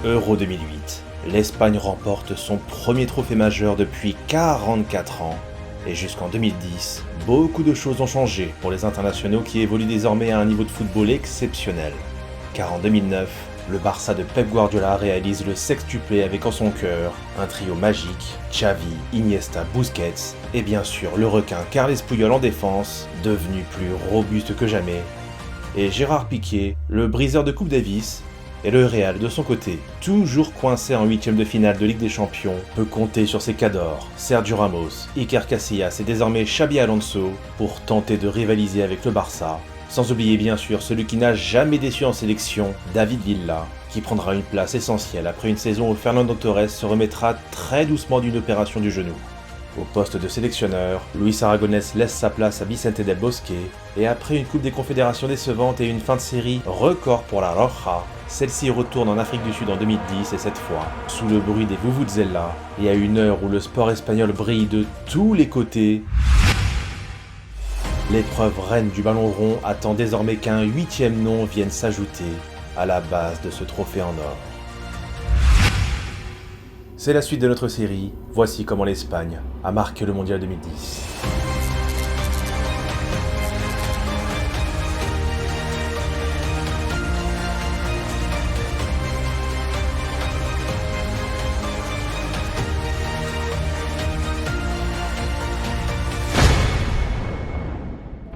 Euro 2008. L'Espagne remporte son premier trophée majeur depuis 44 ans. Et jusqu'en 2010, beaucoup de choses ont changé pour les internationaux qui évoluent désormais à un niveau de football exceptionnel. Car en 2009, le Barça de Pep Guardiola réalise le sextuplé avec en son cœur un trio magique, Xavi, Iniesta, Busquets et bien sûr le requin Carles Puyol en défense, devenu plus robuste que jamais. Et Gérard Piqué, le briseur de Coupe Davis, et le Real, de son côté, toujours coincé en huitième de finale de Ligue des Champions, peut compter sur ses cadors, Sergio Ramos, Iker Casillas et désormais Xabi Alonso, pour tenter de rivaliser avec le Barça. Sans oublier bien sûr celui qui n'a jamais déçu en sélection, David Villa, qui prendra une place essentielle après une saison où Fernando Torres se remettra très doucement d'une opération du genou. Au poste de sélectionneur, Luis Aragonès laisse sa place à Vicente del Bosque, et après une Coupe des Confédérations décevante et une fin de série record pour la Roja, celle-ci retourne en Afrique du Sud en 2010 et cette fois, sous le bruit des vuvuzelas, et à une heure où le sport espagnol brille de tous les côtés, l'épreuve reine du ballon rond attend désormais qu'un huitième nom vienne s'ajouter à la base de ce trophée en or. C'est la suite de notre série, voici comment l'Espagne a marqué le mondial 2010.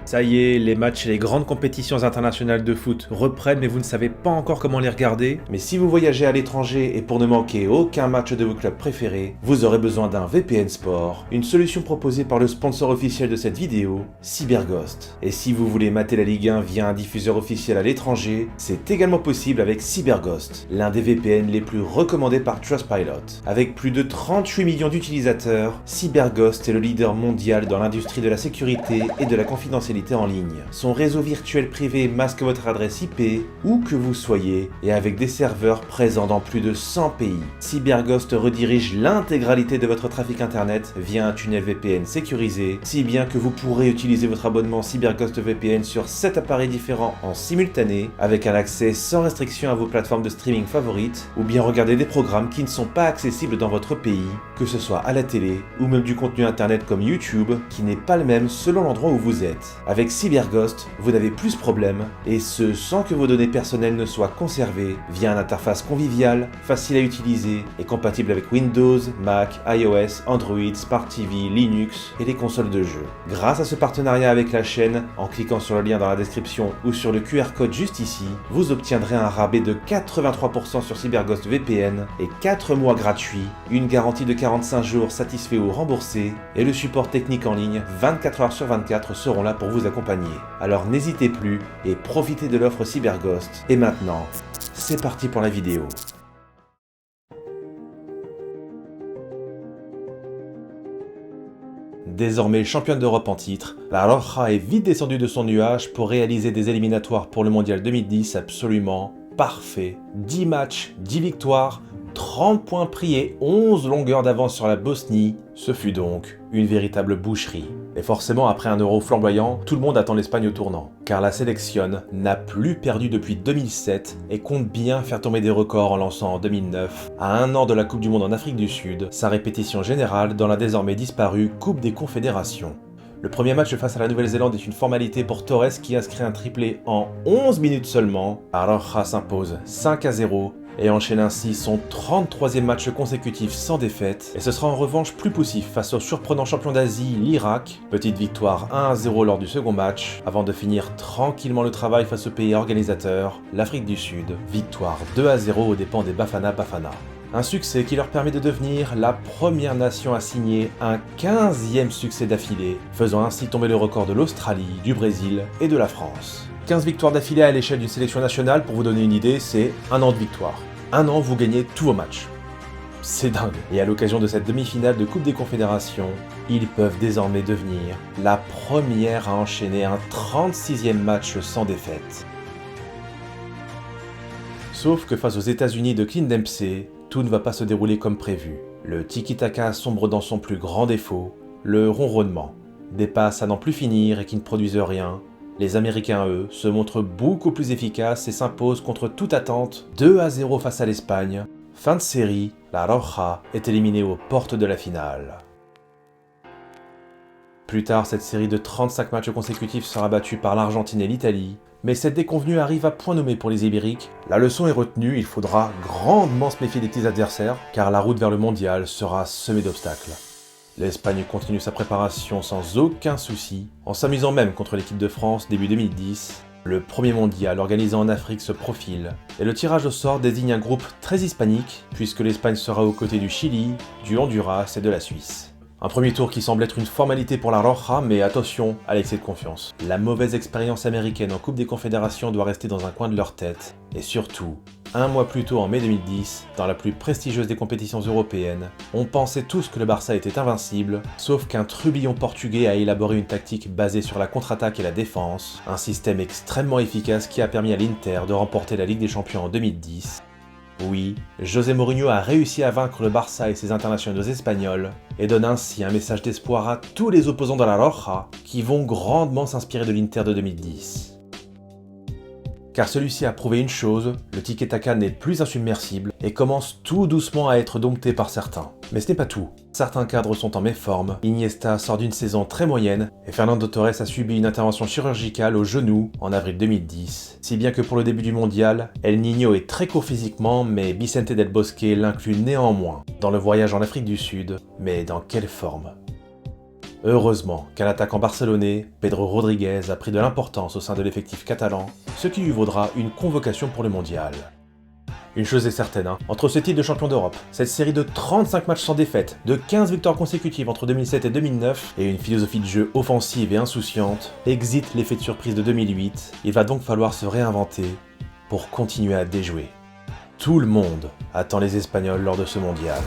Ça y est, les matchs et les grandes compétitions internationales de foot reprennent, mais vous ne savez pas encore comment les regarder. Mais si vous voyagez à l'étranger et pour ne manquer aucun match de vos clubs préférés, vous aurez besoin d'un VPN Sport, une solution proposée par le sponsor officiel de cette vidéo, CyberGhost. Et si vous voulez mater la Ligue 1 via un diffuseur officiel à l'étranger, c'est également possible avec CyberGhost, l'un des VPN les plus recommandés par Trustpilot. Avec plus de 38 millions d'utilisateurs, CyberGhost est le leader mondial dans l'industrie de la sécurité et de la confidentialité en ligne. Son réseau virtuel privé masque votre adresse IP, où que vous soyez, et avec des serveurs présents dans plus de 100 pays. CyberGhost redirige l'intégralité de votre trafic internet via un tunnel VPN sécurisé, si bien que vous pourrez utiliser votre abonnement CyberGhost VPN sur 7 appareils différents en simultané, avec un accès sans restriction à vos plateformes de streaming favorites, ou bien regarder des programmes qui ne sont pas accessibles dans votre pays, que ce soit à la télé, ou même du contenu internet comme YouTube, qui n'est pas le même selon l'endroit où vous êtes. Avec CyberGhost, vous n'avez plus ce problème, et ce sans que vos données personnelles ne soient conservées, via une interface conviviale, facile à utiliser et compatible avec Windows, Mac, iOS, Android, Smart TV, Linux et les consoles de jeux. Grâce à ce partenariat avec la chaîne, en cliquant sur le lien dans la description ou sur le QR code juste ici, vous obtiendrez un rabais de 83% sur CyberGhost VPN et 4 mois gratuits, une garantie de 45 jours satisfait ou remboursé, et le support technique en ligne 24 heures sur 24 seront là pour vous accompagner. Alors n'hésitez plus et profitez de l'offre CyberGhost. Et maintenant, c'est parti pour la vidéo. Désormais championne d'Europe en titre, la Roja est vite descendue de son nuage pour réaliser des éliminatoires pour le mondial 2010 absolument parfait. 10 matchs, 10 victoires, 30 points pris et 11 longueurs d'avance sur la Bosnie, ce fut donc une véritable boucherie. Et forcément, après un Euro flamboyant, tout le monde attend l'Espagne au tournant, car la sélection n'a plus perdu depuis 2007 et compte bien faire tomber des records en lançant en 2009, à un an de la Coupe du Monde en Afrique du Sud, sa répétition générale dans la désormais disparue Coupe des Confédérations. Le premier match face à la Nouvelle-Zélande est une formalité pour Torres qui inscrit un triplé en 11 minutes seulement. La Roja s'impose 5-0 et enchaîne ainsi son 33e match consécutif sans défaite, et ce sera en revanche plus poussif face au surprenant champion d'Asie, l'Irak. Petite victoire 1-0 lors du second match, avant de finir tranquillement le travail face au pays organisateur, l'Afrique du Sud. Victoire 2-0 aux dépens des Bafana Bafana. Un succès qui leur permet de devenir la première nation à signer un 15e succès d'affilée, faisant ainsi tomber le record de l'Australie, du Brésil et de la France. 15 victoires d'affilée à l'échelle d'une sélection nationale, pour vous donner une idée, c'est un an de victoire. Un an, vous gagnez tous vos matchs. C'est dingue. Et à l'occasion de cette demi-finale de Coupe des Confédérations, ils peuvent désormais devenir la première à enchaîner un 36e match sans défaite. Sauf que face aux États-Unis de Clint Dempsey, tout ne va pas se dérouler comme prévu. Le tiki-taka sombre dans son plus grand défaut, le ronronnement. Des passes à n'en plus finir et qui ne produisent rien, Les Américains, eux, se montrent beaucoup plus efficaces et s'imposent contre toute attente 2-0 face à l'Espagne. Fin de série, la Roja est éliminée aux portes de la finale. Plus tard, cette série de 35 matchs consécutifs sera battue par l'Argentine et l'Italie, mais cette déconvenue arrive à point nommé pour les Ibériques. La leçon est retenue, il faudra grandement se méfier des petits adversaires, car la route vers le mondial sera semée d'obstacles. L'Espagne continue sa préparation sans aucun souci, en s'amusant même contre l'équipe de France début 2010. Le premier mondial organisé en Afrique se profile, et le tirage au sort désigne un groupe très hispanique, puisque l'Espagne sera aux côtés du Chili, du Honduras et de la Suisse. Un premier tour qui semble être une formalité pour la Roja, mais attention à l'excès de confiance. La mauvaise expérience américaine en Coupe des Confédérations doit rester dans un coin de leur tête. Et surtout, un mois plus tôt en mai 2010, dans la plus prestigieuse des compétitions européennes, on pensait tous que le Barça était invincible, sauf qu'un trublion portugais a élaboré une tactique basée sur la contre-attaque et la défense, un système extrêmement efficace qui a permis à l'Inter de remporter la Ligue des Champions en 2010. Oui, José Mourinho a réussi à vaincre le Barça et ses internationaux espagnols, et donne ainsi un message d'espoir à tous les opposants de la Roja qui vont grandement s'inspirer de l'Inter de 2010. Car celui-ci a prouvé une chose, le tiki-taka n'est plus insubmersible et commence tout doucement à être dompté par certains. Mais ce n'est pas tout. Certains cadres sont en méforme, Iniesta sort d'une saison très moyenne et Fernando Torres a subi une intervention chirurgicale au genou en avril 2010. Si bien que pour le début du mondial, El Niño est très court physiquement, mais Vicente del Bosque l'inclut néanmoins dans le voyage en Afrique du Sud. Mais dans quelle forme ? Heureusement qu'un attaquant barcelonais, Pedro Rodríguez, a pris de l'importance au sein de l'effectif catalan, ce qui lui vaudra une convocation pour le mondial. Une chose est certaine, entre ce titre de champion d'Europe, cette série de 35 matchs sans défaite, de 15 victoires consécutives entre 2007 et 2009, et une philosophie de jeu offensive et insouciante, exit l'effet de surprise de 2008, il va donc falloir se réinventer pour continuer à déjouer. Tout le monde attend les Espagnols lors de ce mondial.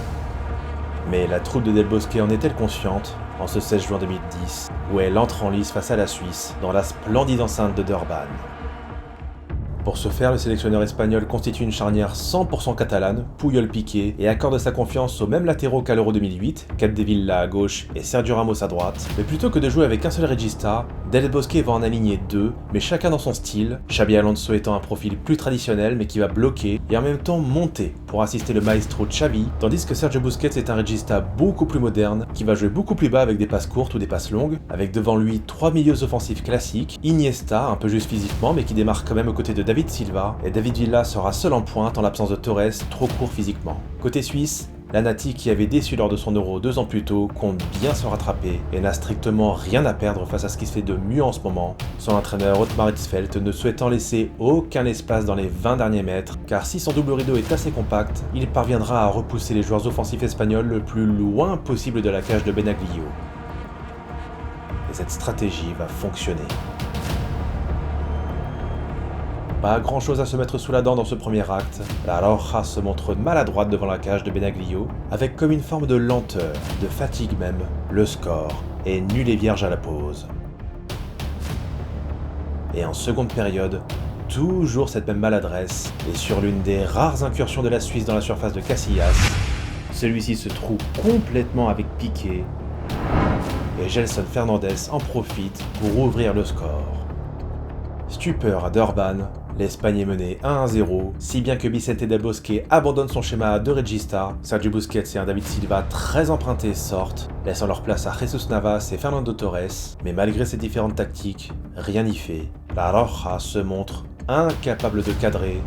Mais la troupe de Del Bosque en est-elle consciente en ce 16 juin 2010, où elle entre en lice face à la Suisse dans la splendide enceinte de Durban. Pour ce faire, le sélectionneur espagnol constitue une charnière 100% catalane, Puyol-Piqué, et accorde sa confiance aux mêmes latéraux qu'à l'Euro 2008, Capdevila à gauche et Sergio Ramos à droite. Mais plutôt que de jouer avec un seul regista, Del Bosque va en aligner deux, mais chacun dans son style, Xabi Alonso étant un profil plus traditionnel mais qui va bloquer et en même temps monter pour assister le maestro Xavi, tandis que Sergio Busquets est un regista beaucoup plus moderne, qui va jouer beaucoup plus bas avec des passes courtes ou des passes longues, avec devant lui trois milieux offensifs classiques, Iniesta, un peu juste physiquement mais qui démarre quand même aux côtés de David Silva, et David Villa sera seul en pointe en l'absence de Torres, trop court physiquement. Côté suisse, la Nati qui avait déçu lors de son Euro 2 ans plus tôt compte bien se rattraper et n'a strictement rien à perdre face à ce qui se fait de mieux en ce moment, son entraîneur Ottmar Hitzfeld ne souhaitant laisser aucun espace dans les 20 derniers mètres, car si son double rideau est assez compact, il parviendra à repousser les joueurs offensifs espagnols le plus loin possible de la cage de Benaglio. Et cette stratégie va fonctionner. Pas grand chose à se mettre sous la dent dans ce premier acte, la Roja se montre maladroite devant la cage de Benaglio, avec comme une forme de lenteur, de fatigue même, le score est nul et vierge à la pause. Et en seconde période, toujours cette même maladresse, et sur l'une des rares incursions de la Suisse dans la surface de Casillas, celui-ci se trouve complètement avec Piqué, et Gelson Fernandez en profite pour ouvrir le score. Stupeur à Durban, l'Espagne est menée 1-0, si bien que Vicente del Bosque abandonne son schéma à deux registas, Sergio Busquets et un David Silva très empruntés sortent, laissant leur place à Jesus Navas et Fernando Torres, mais malgré ces différentes tactiques, rien n'y fait. La Roja se montre incapable de cadrer.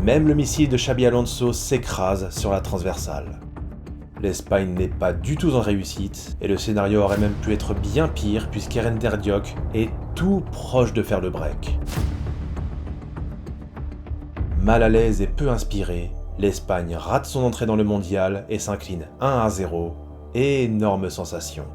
Même le missile de Xabi Alonso s'écrase sur la transversale. L'Espagne n'est pas du tout en réussite, et le scénario aurait même pu être bien pire puisqu'Erender Diok est tout proche de faire le break. Mal à l'aise et peu inspiré, l'Espagne rate son entrée dans le mondial et s'incline 1-0. Énorme sensation.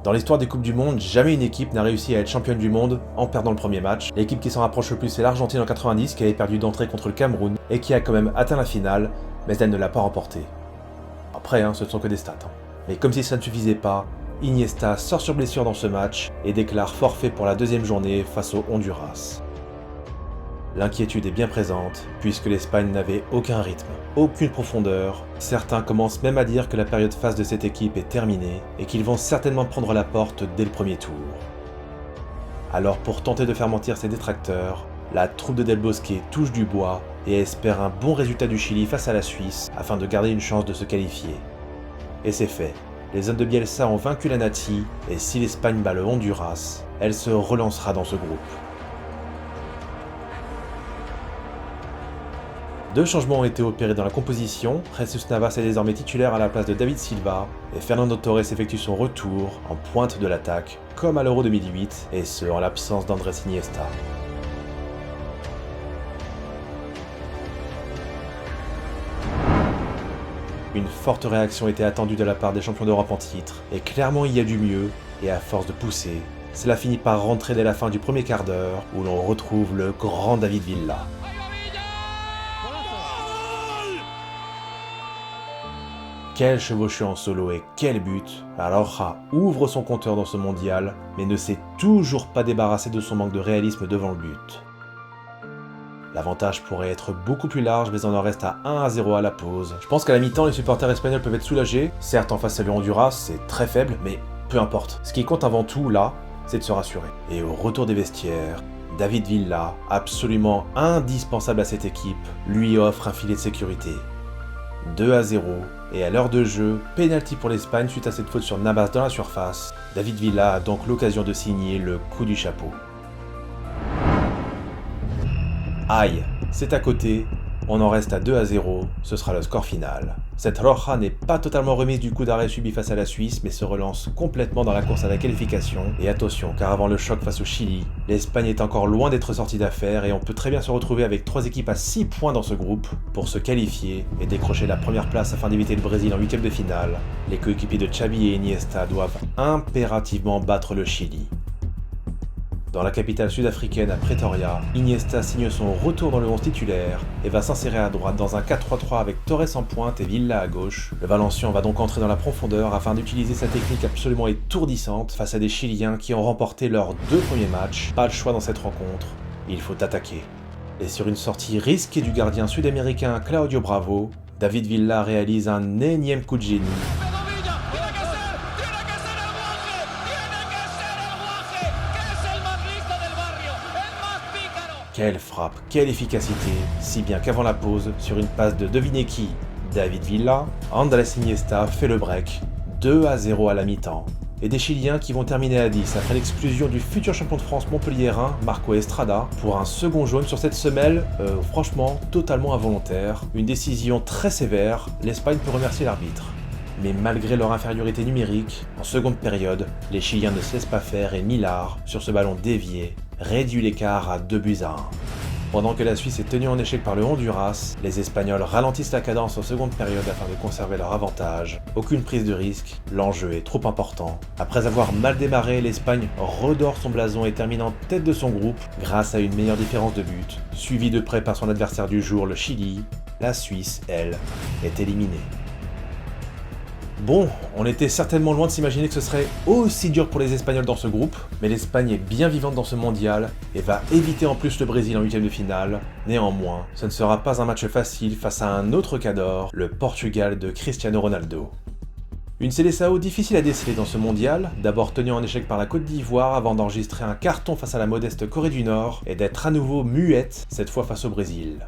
Dans l'histoire des Coupes du Monde, jamais une équipe n'a réussi à être championne du monde en perdant le premier match. L'équipe qui s'en rapproche le plus c'est l'Argentine en 90 qui avait perdu d'entrée contre le Cameroun et qui a quand même atteint la finale, mais elle ne l'a pas remportée. Après, ce ne sont que des stats. Mais comme si ça ne suffisait pas, Iniesta sort sur blessure dans ce match et déclare forfait pour la deuxième journée face au Honduras. L'inquiétude est bien présente, puisque l'Espagne n'avait aucun rythme, aucune profondeur. Certains commencent même à dire que la période phase de cette équipe est terminée et qu'ils vont certainement prendre la porte dès le premier tour. Alors pour tenter de faire mentir ses détracteurs, la troupe de Del Bosque touche du bois et espère un bon résultat du Chili face à la Suisse afin de garder une chance de se qualifier. Et c'est fait. Les hommes de Bielsa ont vaincu la Nati et si l'Espagne bat le Honduras, elle se relancera dans ce groupe. Deux changements ont été opérés dans la composition, Jesus Navas est désormais titulaire à la place de David Silva, et Fernando Torres effectue son retour en pointe de l'attaque, comme à l'Euro 2008, et ce en l'absence d'Andrés Iniesta. Une forte réaction était attendue de la part des champions d'Europe en titre, et clairement il y a du mieux, et à force de pousser, cela finit par rentrer dès la fin du premier quart d'heure, où l'on retrouve le grand David Villa. Quel chevaucheur en solo et quel but! Raiola ouvre son compteur dans ce mondial, mais ne s'est toujours pas débarrassé de son manque de réalisme devant le but. L'avantage pourrait être beaucoup plus large, mais on en reste à 1-0 à la pause. Je pense qu'à la mi-temps, les supporters espagnols peuvent être soulagés. Certes, en face à le Honduras, c'est très faible, mais peu importe. Ce qui compte avant tout, là, c'est de se rassurer. Et au retour des vestiaires, David Villa, absolument indispensable à cette équipe, lui offre un filet de sécurité. 2-0, et à l'heure de jeu, pénalty pour l'Espagne suite à cette faute sur Navas dans la surface. David Villa a donc l'occasion de signer le coup du chapeau. Aïe, c'est à côté, on en reste à 2-0, ce sera le score final. Cette Roja n'est pas totalement remise du coup d'arrêt subi face à la Suisse, mais se relance complètement dans la course à la qualification. Et attention, car avant le choc face au Chili, l'Espagne est encore loin d'être sortie d'affaire et on peut très bien se retrouver avec 3 équipes à 6 points dans ce groupe pour se qualifier et décrocher la première place afin d'éviter le Brésil en 8e de finale. Les coéquipiers de Xavi et Iniesta doivent impérativement battre le Chili. Dans la capitale sud-africaine à Pretoria, Iniesta signe son retour dans le 11 titulaire et va s'insérer à droite dans un 4-3-3 avec Torres en pointe et Villa à gauche. Le Valencien va donc entrer dans la profondeur afin d'utiliser sa technique absolument étourdissante face à des Chiliens qui ont remporté leurs 2 premiers matchs. Pas le choix dans cette rencontre, il faut attaquer. Et sur une sortie risquée du gardien sud-américain Claudio Bravo, David Villa réalise un énième coup de génie. Quelle frappe, quelle efficacité, si bien qu'avant la pause, sur une passe de devinez qui, David Villa, Andrés Iniesta fait le break, 2-0 à la mi-temps. Et des Chiliens qui vont terminer à 10 après l'exclusion du futur champion de France montpelliérain, Marco Estrada, pour un second jaune sur cette semelle, franchement totalement involontaire. Une décision très sévère, l'Espagne peut remercier l'arbitre. Mais malgré leur infériorité numérique, en seconde période, les Chiliens ne se laissent pas faire et Millar, sur ce ballon dévié, réduit l'écart à 2-1. Pendant que la Suisse est tenue en échec par le Honduras, les Espagnols ralentissent la cadence en seconde période afin de conserver leur avantage. Aucune prise de risque, l'enjeu est trop important. Après avoir mal démarré, l'Espagne redore son blason et termine en tête de son groupe grâce à une meilleure différence de but. Suivi de près par son adversaire du jour, le Chili, la Suisse, elle, est éliminée. Bon, on était certainement loin de s'imaginer que ce serait aussi dur pour les Espagnols dans ce groupe, mais l'Espagne est bien vivante dans ce mondial et va éviter en plus le Brésil en 8e de finale. Néanmoins, ce ne sera pas un match facile face à un autre cador, le Portugal de Cristiano Ronaldo. Une Seleção difficile à déceler dans ce mondial, d'abord tenue en échec par la Côte d'Ivoire avant d'enregistrer un carton face à la modeste Corée du Nord et d'être à nouveau muette, cette fois face au Brésil.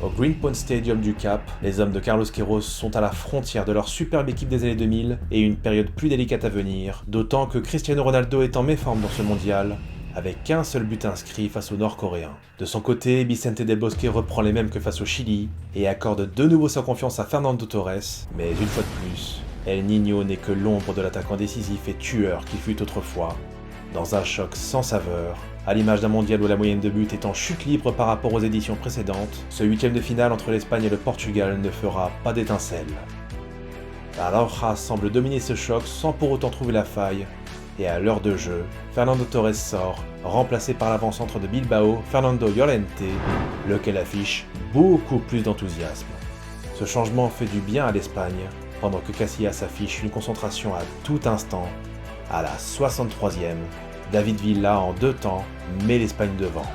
Au Greenpoint Stadium du Cap, les hommes de Carlos Queiroz sont à la frontière de leur superbe équipe des années 2000 et une période plus délicate à venir, d'autant que Cristiano Ronaldo est en méforme dans ce mondial, avec qu'un seul but inscrit face aux Nord-Coréens. De son côté, Vicente Del Bosque reprend les mêmes que face au Chili et accorde de nouveau sa confiance à Fernando Torres, mais une fois de plus, El Niño n'est que l'ombre de l'attaquant décisif et tueur qu'il fut autrefois. Dans un choc sans saveur, à l'image d'un mondial où la moyenne de buts est en chute libre par rapport aux éditions précédentes, ce 8e de finale entre l'Espagne et le Portugal ne fera pas d'étincelle. La Roja semble dominer ce choc sans pour autant trouver la faille, et à l'heure de jeu, Fernando Torres sort, remplacé par l'avant-centre de Bilbao, Fernando Llorente, lequel affiche beaucoup plus d'enthousiasme. Ce changement fait du bien à l'Espagne, pendant que Casillas affiche une concentration à tout instant. À la 63e, David Villa en 2 temps met l'Espagne devant.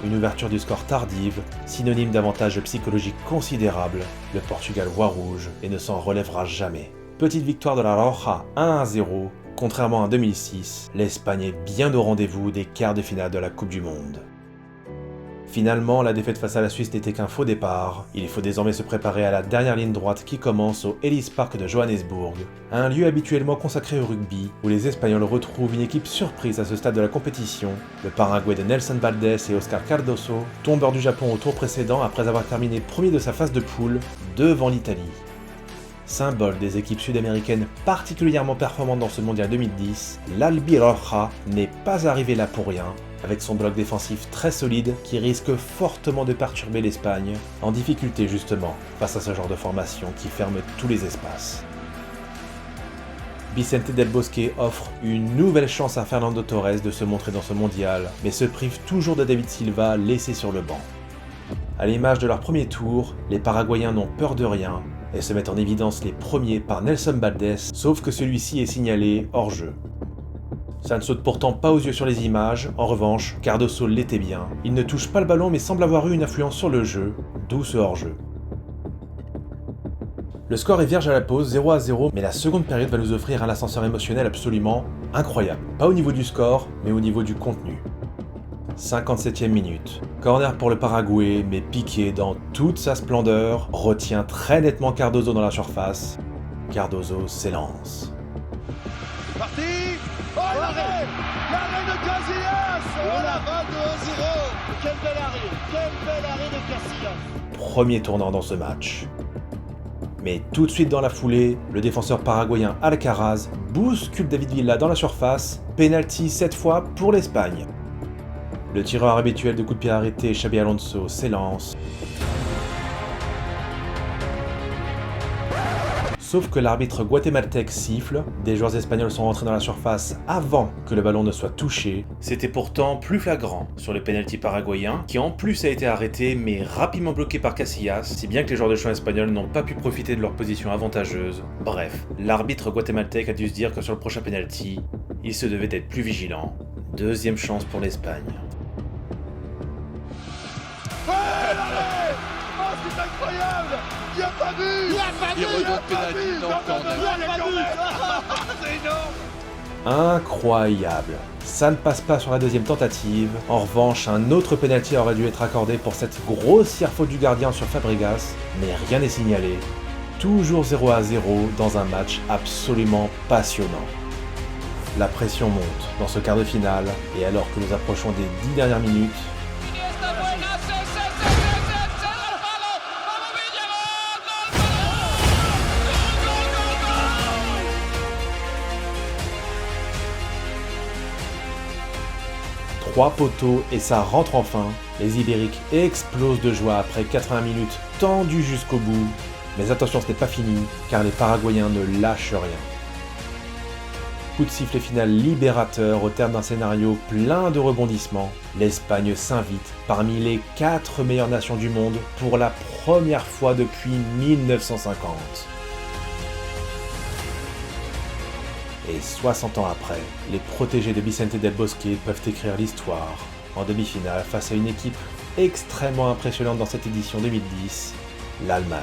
Une ouverture du score tardive, synonyme d'avantage psychologique considérable, le Portugal voit rouge et ne s'en relèvera jamais. Petite victoire de la Roja 1-0, contrairement à 2006, l'Espagne est bien au rendez-vous des quarts de finale de la Coupe du Monde. Finalement, la défaite face à la Suisse n'était qu'un faux départ. Il faut désormais se préparer à la dernière ligne droite qui commence au Ellis Park de Johannesburg, un lieu habituellement consacré au rugby, où les Espagnols retrouvent une équipe surprise à ce stade de la compétition, le Paraguay de Nelson Valdés et Oscar Cardoso, tombeur du Japon au tour précédent après avoir terminé premier de sa phase de poule devant l'Italie. Symbole des équipes sud-américaines particulièrement performantes dans ce mondial 2010, l'Albiroja n'est pas arrivé là pour rien, avec son bloc défensif très solide qui risque fortement de perturber l'Espagne, en difficulté justement face à ce genre de formation qui ferme tous les espaces. Vicente Del Bosque offre une nouvelle chance à Fernando Torres de se montrer dans ce mondial, mais se prive toujours de David Silva laissé sur le banc. À l'image de leur premier tour, les Paraguayens n'ont peur de rien et se mettent en évidence les premiers par Nelson Valdés, sauf que celui-ci est signalé hors jeu. Ça ne saute pourtant pas aux yeux sur les images, en revanche, Cardoso l'était bien. Il ne touche pas le ballon mais semble avoir eu une influence sur le jeu, d'où ce hors-jeu. Le score est vierge à la pause, 0-0, mais la seconde période va nous offrir un ascenseur émotionnel absolument incroyable. Pas au niveau du score, mais au niveau du contenu. 57e minute. Corner pour le Paraguay, mais Piqué dans toute sa splendeur retient très nettement Cardoso dans la surface. Cardoso s'élance. Parti. Oh, l'arrêt de Casillas. Oh, la balle de 1-0. Quel bel arrêt de Casillas. Premier tournant dans ce match. Mais tout de suite dans la foulée, le défenseur paraguayen Alcaraz bouscule David Villa dans la surface, penalty cette fois pour l'Espagne. Le tireur habituel de coup de pied arrêté, Xabi Alonso, s'élance. Sauf que l'arbitre guatémaltèque siffle, des joueurs espagnols sont rentrés dans la surface avant que le ballon ne soit touché. C'était pourtant plus flagrant sur le penalty paraguayen, qui en plus a été arrêté mais rapidement bloqué par Casillas, si bien que les joueurs de champ espagnols n'ont pas pu profiter de leur position avantageuse. Bref, l'arbitre guatémaltèque a dû se dire que sur le prochain penalty, il se devait d'être plus vigilant. Deuxième chance pour l'Espagne. C'est incroyable. Il a pas vu. Il redonne pénalty dans le corner. C'est énorme. Incroyable. Ça ne passe pas sur la deuxième tentative. En revanche, un autre penalty aurait dû être accordé pour cette grossière faute du gardien sur Fabregas, mais rien n'est signalé. Toujours 0-0 dans un match absolument passionnant. La pression monte dans ce quart de finale, et alors que nous approchons des 10 dernières minutes, 3 poteaux et ça rentre enfin. Les Ibériques explosent de joie après 80 minutes tendues jusqu'au bout. Mais attention, ce n'est pas fini, car les Paraguayens ne lâchent rien. Coup de sifflet final libérateur au terme d'un scénario plein de rebondissements. L'Espagne s'invite parmi les 4 meilleures nations du monde pour la première fois depuis 1950. Et 60 ans après, les protégés de Vicente Del Bosque peuvent écrire l'histoire en demi-finale face à une équipe extrêmement impressionnante dans cette édition 2010, l'Allemagne.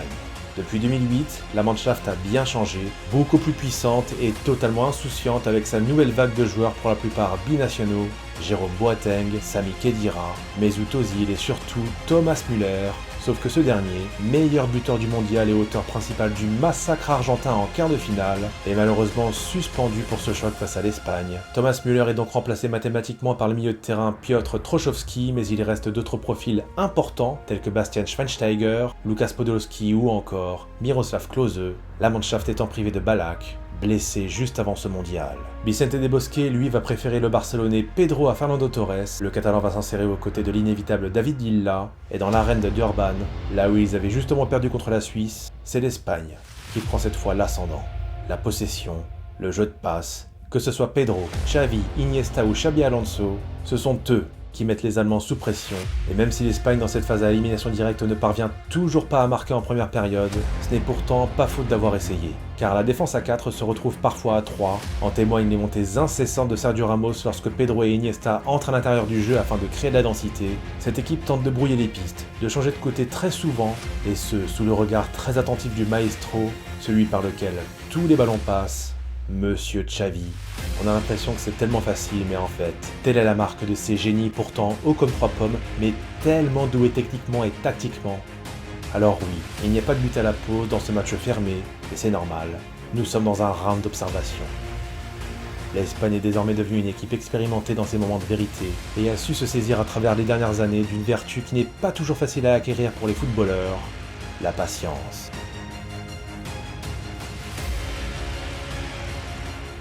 Depuis 2008, la Mannschaft a bien changé, beaucoup plus puissante et totalement insouciante avec sa nouvelle vague de joueurs pour la plupart binationaux, Jérôme Boateng, Sami Khedira, Mesut Özil et surtout Thomas Müller, sauf que ce dernier, meilleur buteur du mondial et auteur principal du massacre argentin en quart de finale, est malheureusement suspendu pour ce choc face à l'Espagne. Thomas Müller est donc remplacé mathématiquement par le milieu de terrain Piotr Trochowski, mais il reste d'autres profils importants tels que Bastian Schweinsteiger, Lukas Podolski ou encore Miroslav Klose, la Mannschaft étant privée de Ballack, blessé juste avant ce mondial. Vicente Del Bosque, lui, va préférer le Barcelonais Pedro à Fernando Torres, le Catalan va s'insérer aux côtés de l'inévitable David Villa, et dans l'arène de Durban, là où ils avaient justement perdu contre la Suisse, c'est l'Espagne qui prend cette fois l'ascendant. La possession, le jeu de passe, que ce soit Pedro, Xavi, Iniesta ou Xabi Alonso, ce sont eux qui mettent les Allemands sous pression. Et même si l'Espagne dans cette phase à élimination directe ne parvient toujours pas à marquer en première période, ce n'est pourtant pas faute d'avoir essayé. Car la défense à 4 se retrouve parfois à 3, en témoignent les montées incessantes de Sergio Ramos lorsque Pedro et Iniesta entrent à l'intérieur du jeu afin de créer de la densité. Cette équipe tente de brouiller les pistes, de changer de côté très souvent, et ce, sous le regard très attentif du maestro, celui par lequel tous les ballons passent, Monsieur Xavi. On a l'impression que c'est tellement facile, mais en fait, telle est la marque de ces génies pourtant hauts comme 3 pommes, mais tellement doués techniquement et tactiquement. Alors oui, il n'y a pas de but à la pause dans ce match fermé, et c'est normal, nous sommes dans un round d'observation. L'Espagne est désormais devenue une équipe expérimentée dans ces moments de vérité, et a su se saisir à travers les dernières années d'une vertu qui n'est pas toujours facile à acquérir pour les footballeurs, la patience.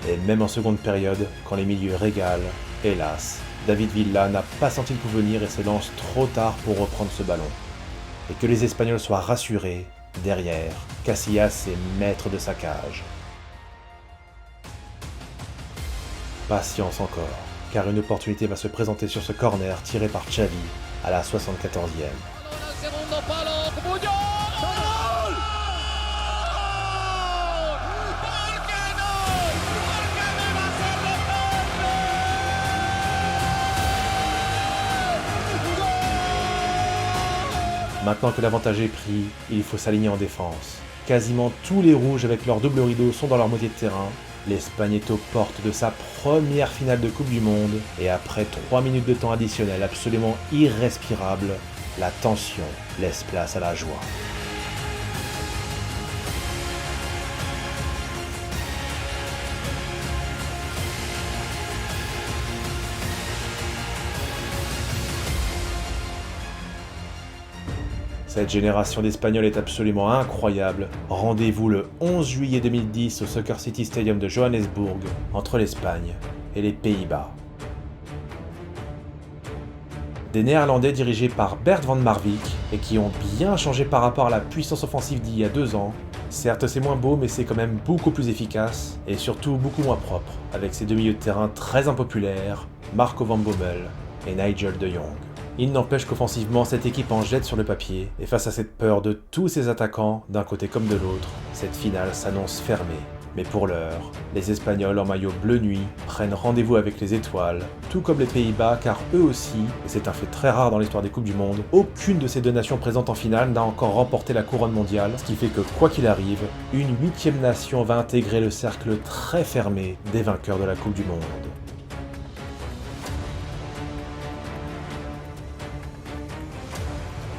Et même en seconde période, quand les milieux régalent, hélas, David Villa n'a pas senti le coup venir et se lance trop tard pour reprendre ce ballon. Et que les Espagnols soient rassurés, derrière, Casillas est maître de sa cage. Patience encore, car une opportunité va se présenter sur ce corner tiré par Xavi à la 74e. Maintenant que l'avantage est pris, il faut s'aligner en défense. Quasiment tous les rouges avec leur double rideau sont dans leur moitié de terrain. L'Espagne est aux portes de sa première finale de Coupe du Monde et après 3 minutes de temps additionnel absolument irrespirable, la tension laisse place à la joie. Cette génération d'Espagnols est absolument incroyable. Rendez-vous le 11 juillet 2010 au Soccer City Stadium de Johannesburg, entre l'Espagne et les Pays-Bas. Des Néerlandais dirigés par Bert van Marwijk et qui ont bien changé par rapport à la puissance offensive d'il y a 2 ans. Certes, c'est moins beau, mais c'est quand même beaucoup plus efficace et surtout beaucoup moins propre, avec ses deux milieux de terrain très impopulaires, Marco van Bommel et Nigel de Jong. Il n'empêche qu'offensivement, cette équipe en jette sur le papier, et face à cette peur de tous ses attaquants, d'un côté comme de l'autre, cette finale s'annonce fermée. Mais pour l'heure, les Espagnols en maillot bleu nuit prennent rendez-vous avec les étoiles, tout comme les Pays-Bas, car eux aussi, et c'est un fait très rare dans l'histoire des Coupes du Monde, aucune de ces deux nations présentes en finale n'a encore remporté la couronne mondiale, ce qui fait que, quoi qu'il arrive, une 8e nation va intégrer le cercle très fermé des vainqueurs de la Coupe du Monde.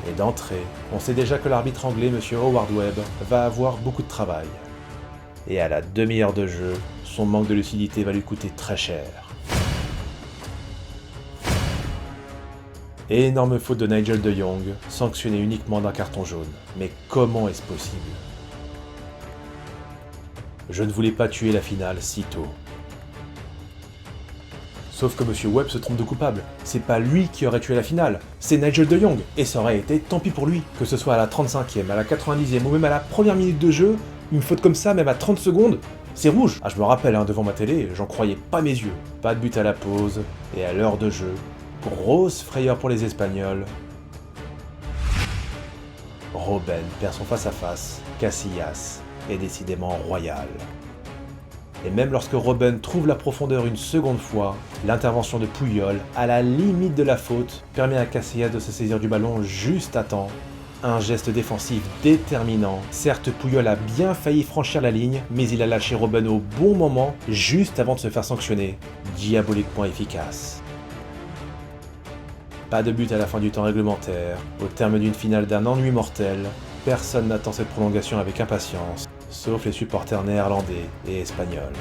Et d'entrée, on sait déjà que l'arbitre anglais, M. Howard Webb, va avoir beaucoup de travail. Et à la demi-heure de jeu, son manque de lucidité va lui coûter très cher. Énorme faute de Nigel de Jong, sanctionné uniquement d'un carton jaune. Mais comment est-ce possible? Je ne voulais pas tuer la finale si tôt. Sauf que M. Webb se trompe de coupable. C'est pas lui qui aurait tué la finale, c'est Nigel de Jong. Et ça aurait été tant pis pour lui. Que ce soit à la 35e, à la 90e ou même à la première minute de jeu, une faute comme ça, même à 30 secondes, c'est rouge. Ah, je me rappelle, devant ma télé, j'en croyais pas mes yeux. Pas de but à la pause, et à l'heure de jeu, grosse frayeur pour les Espagnols. Robben perd son face-à-face, Casillas est décidément royal. Et même lorsque Robben trouve la profondeur une seconde fois, l'intervention de Puyol, à la limite de la faute, permet à Casillas de se saisir du ballon juste à temps. Un geste défensif déterminant. Certes, Puyol a bien failli franchir la ligne, mais il a lâché Robben au bon moment, juste avant de se faire sanctionner. Diaboliquement efficace. Pas de but à la fin du temps réglementaire. Au terme d'une finale d'un ennui mortel, personne n'attend cette prolongation avec impatience, sauf les supporters néerlandais et espagnols.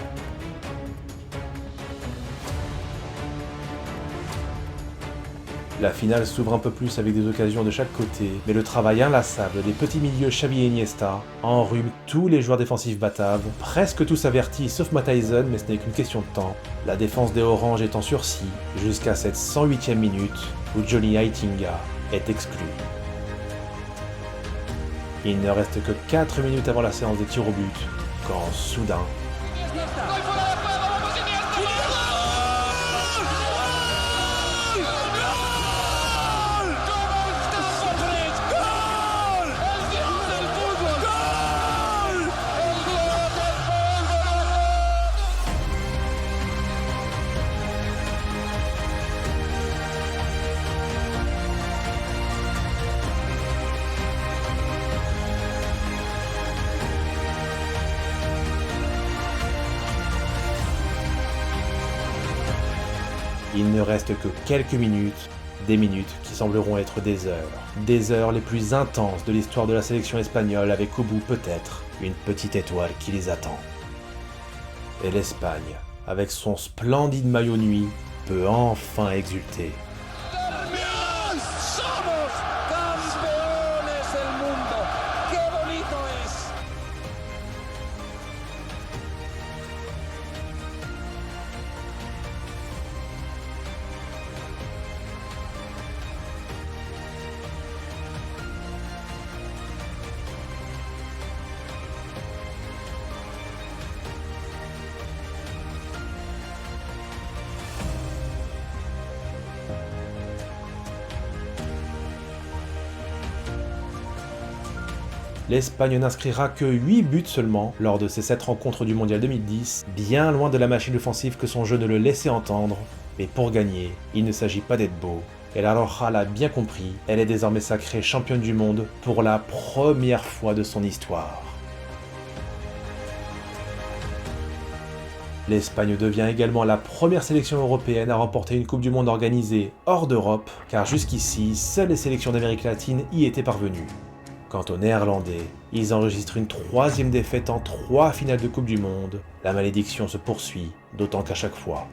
La finale s'ouvre un peu plus avec des occasions de chaque côté, mais le travail inlassable des petits milieux Xavi et Iniesta enrhume tous les joueurs défensifs bataves, presque tous avertis sauf Matthijsen, mais ce n'est qu'une question de temps. La défense des Oranges est en sursis, jusqu'à cette 108e minute où Johnny Heitinga est exclu. Il ne reste que 4 minutes avant la séance des tirs au but, quand soudain... Il ne reste que quelques minutes, des minutes qui sembleront être des heures les plus intenses de l'histoire de la sélection espagnole avec au bout peut-être une petite étoile qui les attend. Et l'Espagne, avec son splendide maillot nuit, peut enfin exulter. ¡Somos campeones del mundo! ¡Qué bonito es! L'Espagne n'inscrira que 8 buts seulement lors de ses 7 rencontres du Mondial 2010, bien loin de la machine offensive que son jeu ne le laissait entendre. Mais pour gagner, il ne s'agit pas d'être beau. Et la Roja l'a bien compris, elle est désormais sacrée championne du monde pour la première fois de son histoire. L'Espagne devient également la première sélection européenne à remporter une Coupe du Monde organisée hors d'Europe, car jusqu'ici, seules les sélections d'Amérique latine y étaient parvenues. Quant aux Néerlandais, ils enregistrent une 3e défaite en 3 finales de Coupe du Monde. La malédiction se poursuit, d'autant qu'à chaque fois,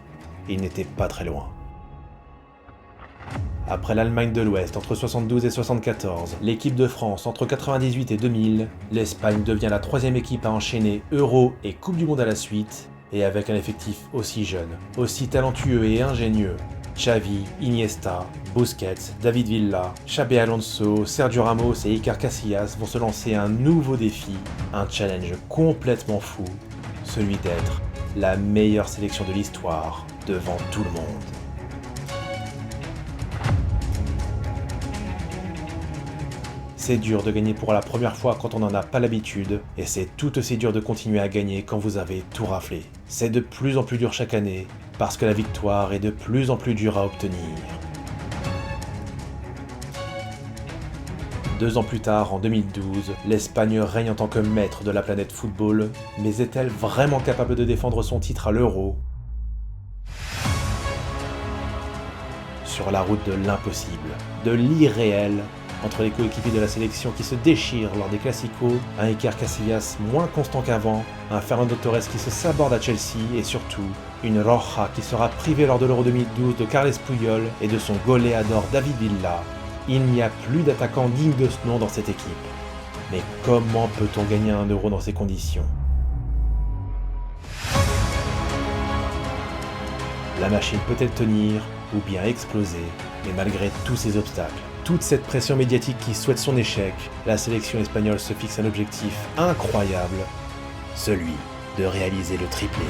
ils n'étaient pas très loin. Après l'Allemagne de l'Ouest entre 72 et 74, l'équipe de France entre 98 et 2000, l'Espagne devient la 3e équipe à enchaîner Euro et Coupe du Monde à la suite, et avec un effectif aussi jeune, aussi talentueux et ingénieux. Xavi, Iniesta, Busquets, David Villa, Xabi Alonso, Sergio Ramos et Iker Casillas vont se lancer un nouveau défi, un challenge complètement fou, celui d'être la meilleure sélection de l'histoire devant tout le monde. C'est dur de gagner pour la première fois quand on n'en a pas l'habitude, et c'est tout aussi dur de continuer à gagner quand vous avez tout raflé. C'est de plus en plus dur chaque année, parce que la victoire est de plus en plus dure à obtenir. 2 ans plus tard, en 2012, l'Espagne règne en tant que maître de la planète football, mais est-elle vraiment capable de défendre son titre à l'Euro ? Sur la route de l'impossible, de l'irréel, entre les coéquipiers de la sélection qui se déchirent lors des Classicos, un Iker Casillas moins constant qu'avant, un Fernando Torres qui se saborde à Chelsea et surtout, une Roja qui sera privée lors de l'Euro 2012 de Carles Puyol et de son goléador David Villa, il n'y a plus d'attaquant digne de ce nom dans cette équipe. Mais comment peut-on gagner un Euro dans ces conditions ? La machine peut-elle tenir ou bien exploser ? Mais malgré tous ces obstacles, toute cette pression médiatique qui souhaite son échec, la sélection espagnole se fixe un objectif incroyable, celui de réaliser le triplé.